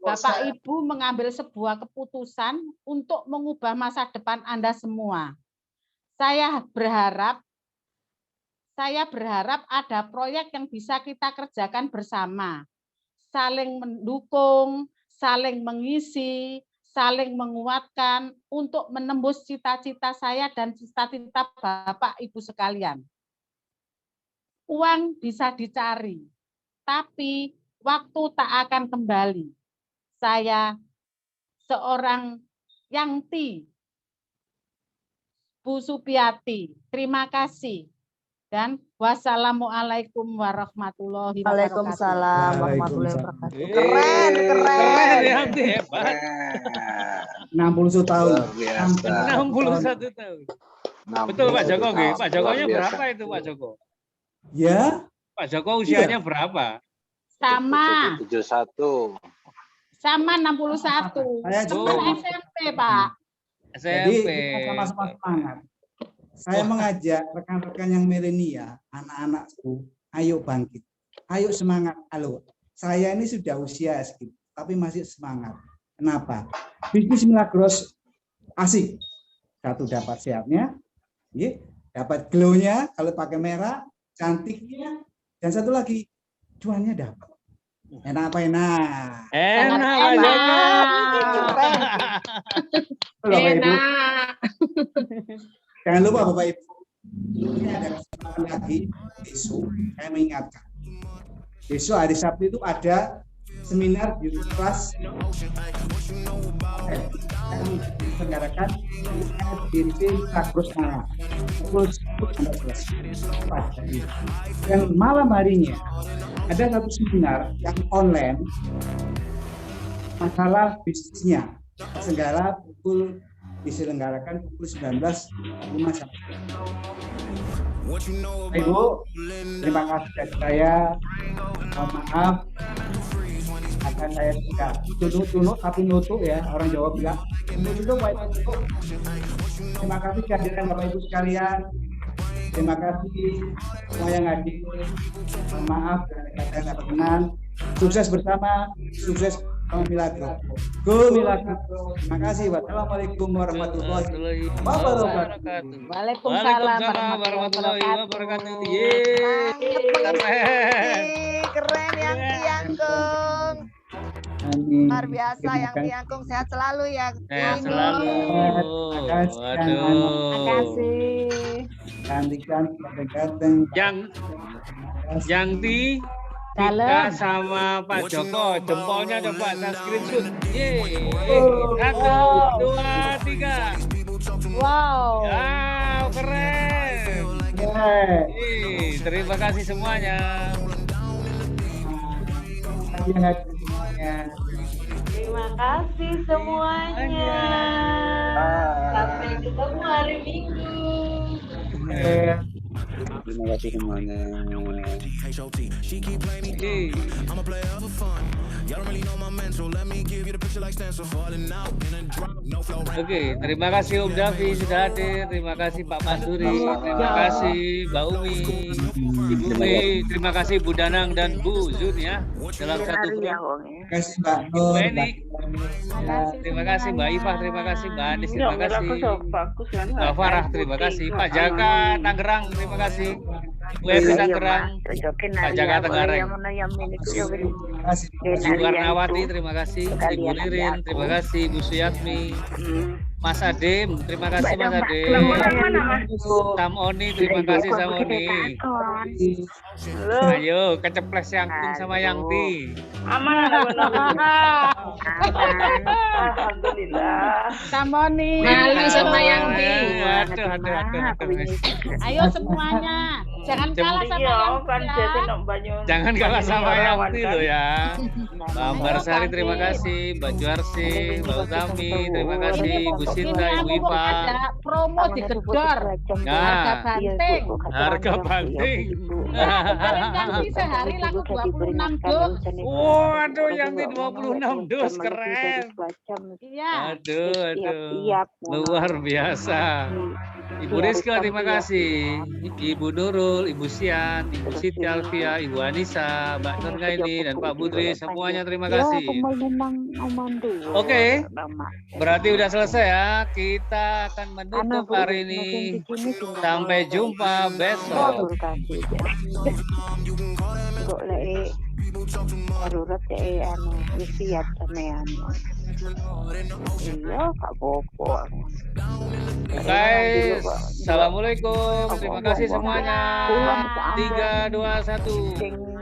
Bapak Ibu mengambil sebuah keputusan untuk mengubah masa depan Anda semua. Saya berharap ada proyek yang bisa kita kerjakan bersama. Saling mendukung, saling mengisi, saling menguatkan untuk menembus cita-cita saya dan cita-cita Bapak Ibu sekalian. Uang bisa dicari, tapi waktu tak akan kembali. Saya seorang Yangti, Bu Supiati, terima kasih. Dan wassalamualaikum warahmatullahi wabarakatuh. Waalaikumsalam warahmatullahi wabarakatuh. Keren. Keren. Yanti hebat. 61 tahun. 61 tahun. Betul Pak Joko, nggih. Pak Jokonya berapa itu Pak Joko? Ya. Pak Joko usianya berapa? Sama. 71. Sama 61. Saya Teman SMP, Pak. Jadi SMP. kita sama-sama semangat. Saya mengajak rekan-rekan yang milenial, anak-anakku, ayo bangkit, ayo semangat. Halo, saya ini sudah usia segitu, tapi masih semangat. Kenapa? Bisnis Milagros asik. Satu dapat sehatnya, dapat glow-nya kalau pakai merah, cantiknya, dan satu lagi cuannya dapat. Enak apa enak? Enak Pak Joko. Enak. Jangan lupa Bapak Ibu, ini ada kesempatan lagi besok. Saya mengingatkan, besok hari Sabtu itu ada seminar di kelas yang diselenggarakan di Milagros Malang pukul 10. Dan malam harinya ada satu seminar yang online masalah bisnisnya, diselenggarakan pukul 19.05. Ibu, terima kasih dari saya. Mohon maaf akan saya sudah tunuk tapi nutuk ya, orang Jawa bilang nutuk Pak Ibu. Terima kasih kehadiran Bapak Ibu sekalian. Terima kasih semua yang hadir. Mohon maaf dan kata berkenan. Sukses bersama, sukses Milagros. Go Milagros. Terima kasih. Wassalamualaikum warahmatullahi wabarakatuh. Waalaikumsalam warahmatullahi wabarakatuh. Keren Yangti Yangkung. Luar biasa Yangti Yangkung, sehat selalu ya. Sehat selalu. Terima kasih. Ganteng. Yangti Tika sama Pak Joko, jempolnya coba saya screenshot. Yeay. 1, 2, 3. Wow. Wow, keren. Terima kasih semuanya. Terima kasih semuanya. Sampai ketemu hari Minggu. Terima kasih semuanya. Hey. Oke, terima kasih Om Davi sudah hadir. Terima kasih Pak Mansuri. Terima kasih Mbak Umi. Ibu Mei. Terima kasih Bu Danang dan Bu Zun ya. Dalam satu program. Terima kasih Mbak Nur. Terima kasih Mbak Iva. Terima kasih Mbak Andis. Terima kasih Mbak Farah. Terima kasih Pak Jaka Tangerang. Terima kasih Bu Evi Tangerang. Pak Jaka Tenggareng. Terima kasih. Ibu Arnawati. Terima kasih Ibu Lirin. Terima kasih Ibu Suyatmi. Mas Adem, terima kasih Mas Adem. Samoni, terima kasih Samoni. Ayo, keceples Yangtung sama Yangti. Aman, Alhamdulillah. Samoni. Malu sama Yangti. Ayo semuanya. Jangan kalah sama Yangti. Jangan kalah sama Yangti loh ya. Mbak Ambarsari, terima kasih. Mbak Juarsi, Mbak Utami, terima kasih. Ibu Sinta, Ibu Ipa. Ada promo di Gedor. Harga banting. Harga banting. Yangti sehari laku 26 dus. Waduh, Yangti 26 dus, keren. Iya. Aduh. Luar biasa. Ibu Rizka, terima kasih. Ibu Nurul, Ibu Sian, Ibu Siti Alfia, Ibu Anissa, Mbak Nur Gaini, dan Pak Budri, semuanya terima kasih. Oke, berarti udah selesai ya. Kita akan menutup hari ini. Sampai jumpa besok. Darurat siap sampean. Iya, Kak Bobo. Guys, assalamualaikum. Terima kasih semuanya. 3, 2, 1.